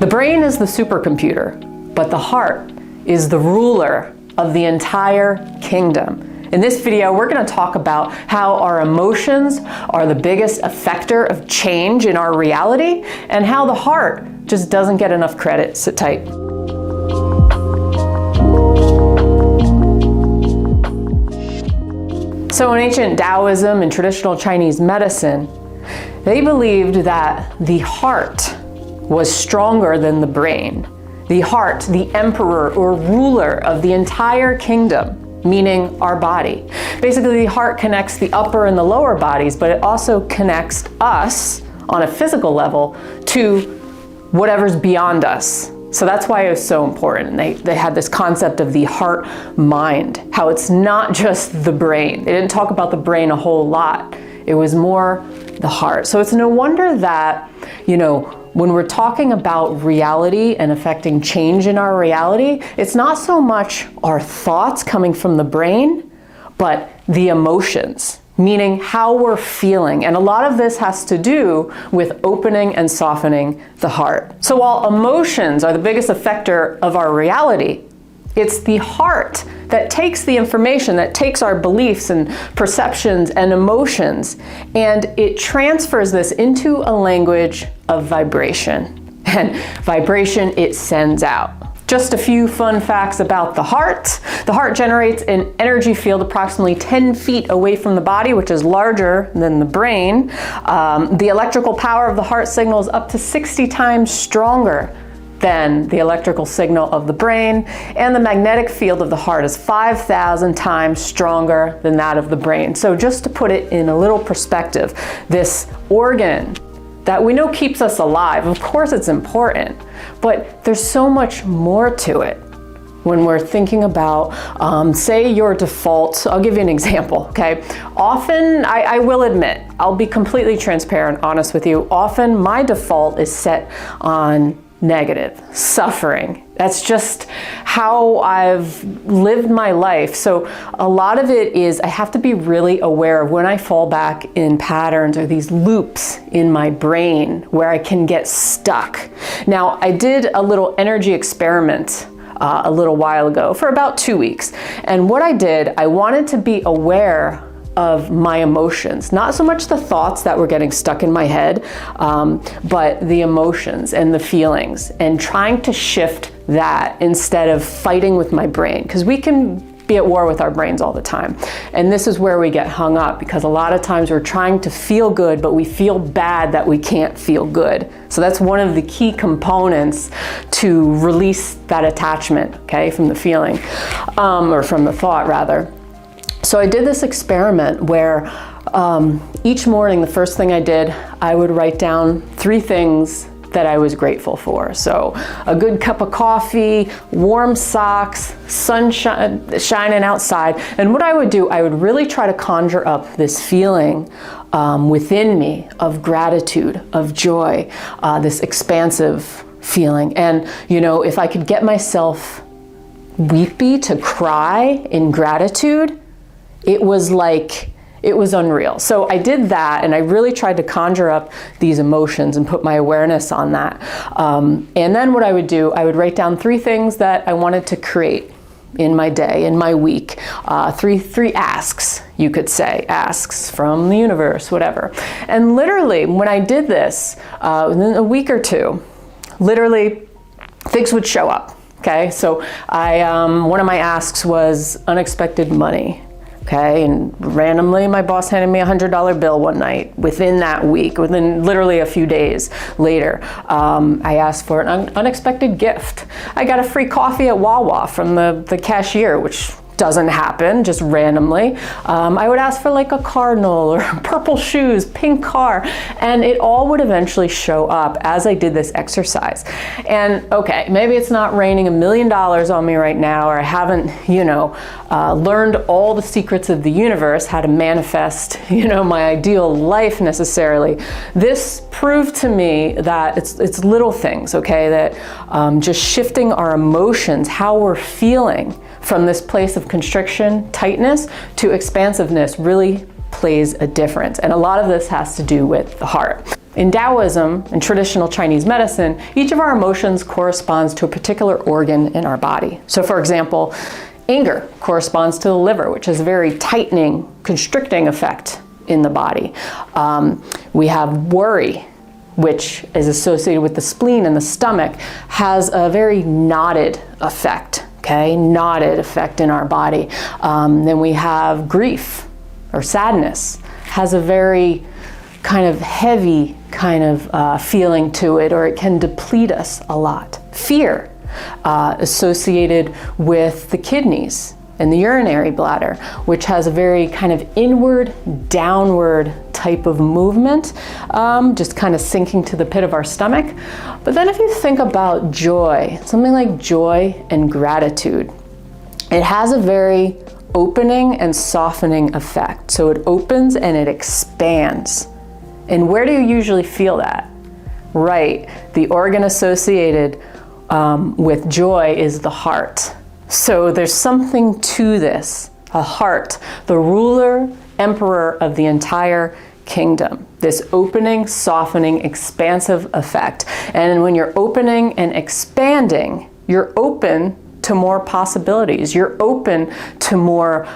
The brain is the supercomputer, but the heart is the ruler of the entire kingdom. In this video, we're going to talk about how our emotions are the biggest effector of change in our reality, and how the heart just doesn't get enough credit. Sit tight. So in ancient Taoism and traditional Chinese medicine, they believed that the heart was stronger than the brain. The heart, the emperor or ruler of the entire kingdom, meaning our body. Basically, the heart connects the upper and the lower bodies, but it also connects us on a physical level to whatever's beyond us. So that's why it was so important. They had this concept of the heart-mind, how it's not just the brain. They didn't talk about the brain a whole lot. It was more the heart. So it's no wonder that, when we're talking about reality and affecting change in our reality, it's not so much our thoughts coming from the brain, but the emotions, meaning how we're feeling. And a lot of this has to do with opening and softening the heart. So while emotions are the biggest effector of our reality, it's the heart that takes the information, that takes our beliefs and perceptions and emotions, and it transfers this into a language of vibration. And vibration it sends out. Just a few fun facts about the heart. The heart generates an energy field approximately 10 feet away from the body, which is larger than the brain. The electrical power of the heart signal is up to 60 times stronger than the electrical signal of the brain, and the magnetic field of the heart is 5,000 times stronger than that of the brain. So just to put it in a little perspective, this organ that we know keeps us alive, of course it's important, but there's so much more to it. When we're thinking about, say your default, I'll give you an example, okay? Often, I will admit, I'll be completely transparent, honest with you, often my default is set on negative, suffering. That's just how I've lived my life. So a lot of it is I have to be really aware of when I fall back in patterns or these loops in my brain where I can get stuck. Now, I did a little energy experiment a little while ago for about 2 weeks. And what I did, I wanted to be aware of my emotions, not so much the thoughts that were getting stuck in my head, but the emotions and the feelings, and trying to shift that instead of fighting with my brain, because we can be at war with our brains all the time. And this is where we get hung up, because a lot of times we're trying to feel good, but we feel bad that we can't feel good. So that's one of the key components to release that attachment, okay, from the feeling, or from the thought rather. So I did this experiment where each morning, the first thing I did, I would write down 3 things that I was grateful for. So a good cup of coffee, warm socks, sunshine shining outside. And what I would do, I would really try to conjure up this feeling within me of gratitude, of joy, this expansive feeling. And, if I could get myself weepy to cry in gratitude, it was unreal. So I did that, and I really tried to conjure up these emotions and put my awareness on that. And then what I would do, I would write down 3 things that I wanted to create in my day, in my week. Three asks, you could say, asks from the universe, whatever. And literally, when I did this, within a week or 2, literally things would show up. Okay, so one of my asks was unexpected money. Okay, and randomly my boss handed me a $100 bill one night within that week, within literally a few days later. I asked for an unexpected gift. I got a free coffee at Wawa from the cashier, which doesn't happen just randomly. I would ask for like a cardinal or purple shoes, pink car, and it all would eventually show up as I did this exercise. And okay, maybe it's not raining $1 million on me right now, or I haven't, learned all the secrets of the universe, how to manifest, my ideal life necessarily. This proved to me that it's little things, okay, that just shifting our emotions, how we're feeling, from this place of constriction, tightness, to expansiveness really plays a difference. And a lot of this has to do with the heart. In Taoism and traditional Chinese medicine, each of our emotions corresponds to a particular organ in our body. So for example, anger corresponds to the liver, which has a very tightening, constricting effect in the body. We have worry, which is associated with the spleen and the stomach, has a very knotted effect, okay? Knotted effect in our body. Then we have grief or sadness, has a very kind of heavy kind of feeling to it, or it can deplete us a lot. Fear, associated with the kidneys and the urinary bladder, which has a very kind of inward, downward type of movement, just kind of sinking to the pit of our stomach. But then if you think about joy, something like joy and gratitude, it has a very opening and softening effect. So it opens and it expands. And where do you usually feel that? Right, the organ associated with joy is the heart. So there's something to this, a heart, the ruler, emperor of the entire kingdom. This opening, softening, expansive effect. And when you're opening and expanding, you're open to more possibilities. You're open to more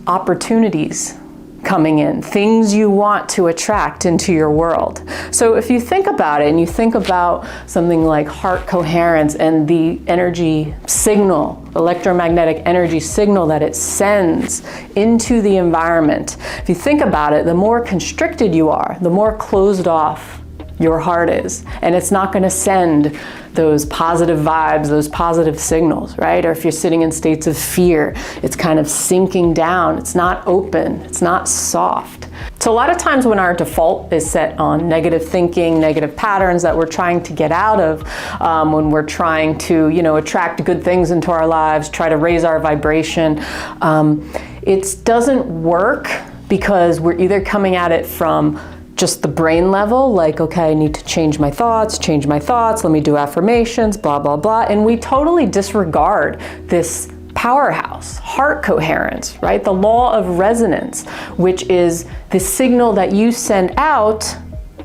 opportunities coming in, things you want to attract into your world. So if you think about it and you think about something like heart coherence and the energy signal, electromagnetic energy signal that it sends into the environment, if you think about it, the more constricted you are, the more closed off your heart is, and it's not going to send those positive vibes, those positive signals, right? Or if you're sitting in states of fear, it's kind of sinking down, it's not open, it's not soft. So a lot of times when our default is set on negative thinking, negative patterns that we're trying to get out of, when we're trying to, attract good things into our lives, try to raise our vibration, it doesn't work because we're either coming at it from just the brain level, like, okay, I need to change my thoughts, let me do affirmations, blah, blah, blah. And we totally disregard this powerhouse, heart coherence, right? The law of resonance, which is the signal that you send out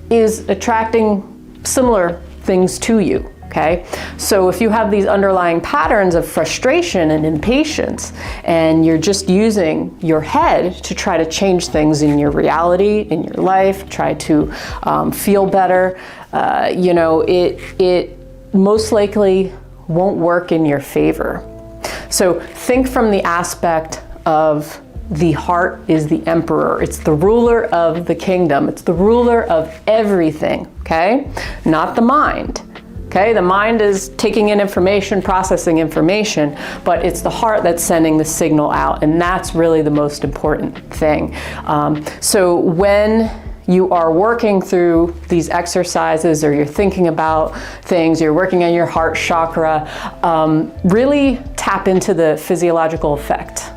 is attracting similar things to you. Okay, so if you have these underlying patterns of frustration and impatience, and you're just using your head to try to change things in your reality, in your life, try to feel better, it most likely won't work in your favor. So think from the aspect of the heart is the emperor. It's the ruler of the kingdom. It's the ruler of everything, okay? Not the mind. Okay, the mind is taking in information, processing information, but it's the heart that's sending the signal out, and that's really the most important thing. So when you are working through these exercises, or you're thinking about things, you're working on your heart chakra, really tap into the physiological effect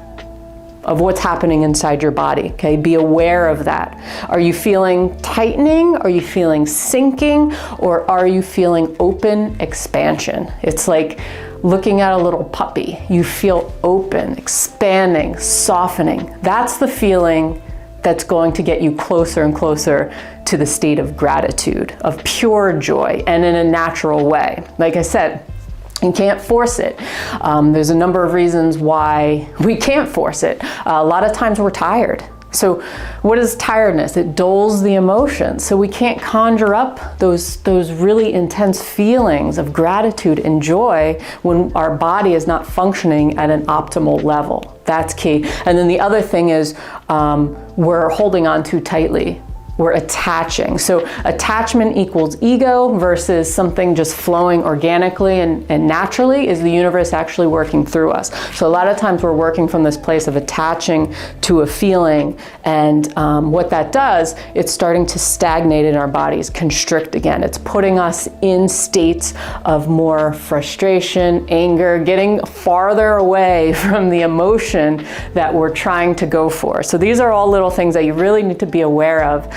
of what's happening inside your body, okay? Be aware of that. Are you feeling tightening? Are you feeling sinking? Or are you feeling open expansion? It's like looking at a little puppy. You feel open, expanding, softening. That's the feeling that's going to get you closer and closer to the state of gratitude, of pure joy, and in a natural way. Like I said, you can't force it. There's a number of reasons why we can't force it. A lot of times we're tired. So what is tiredness? It dulls the emotions. So we can't conjure up those really intense feelings of gratitude and joy when our body is not functioning at an optimal level. That's key. And then the other thing is we're holding on too tightly. We're attaching. So attachment equals ego versus something just flowing organically and naturally is the universe actually working through us. So a lot of times we're working from this place of attaching to a feeling, and what that does, it's starting to stagnate in our bodies, constrict again. It's putting us in states of more frustration, anger, getting farther away from the emotion that we're trying to go for. So these are all little things that you really need to be aware of.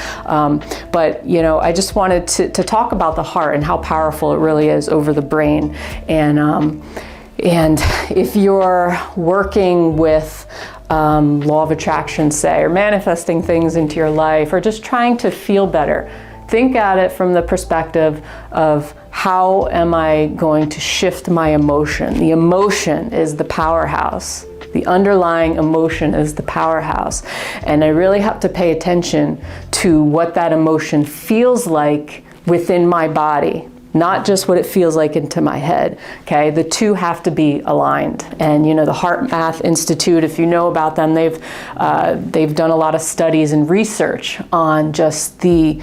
But I just wanted to talk about the heart and how powerful it really is over the brain. And if you're working with law of attraction, say, or manifesting things into your life, or just trying to feel better, think at it from the perspective of how am I going to shift my emotion? The emotion is the powerhouse. The underlying emotion is the powerhouse. And I really have to pay attention to what that emotion feels like within my body, not just what it feels like into my head, okay? The two have to be aligned. And you know, the Heart Math Institute, if you know about them, they've done a lot of studies and research on just the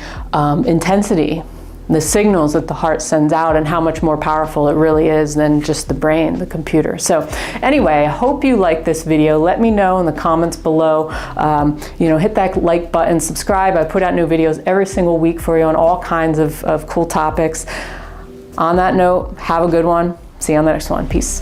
intensity, the signals that the heart sends out, and how much more powerful it really is than just the brain, the computer. So anyway, I hope you like this video. Let me know in the comments below. You know, hit that like button, subscribe. I put out new videos every single week for you on all kinds of cool topics. On that note, have a good one. See you on the next one. Peace.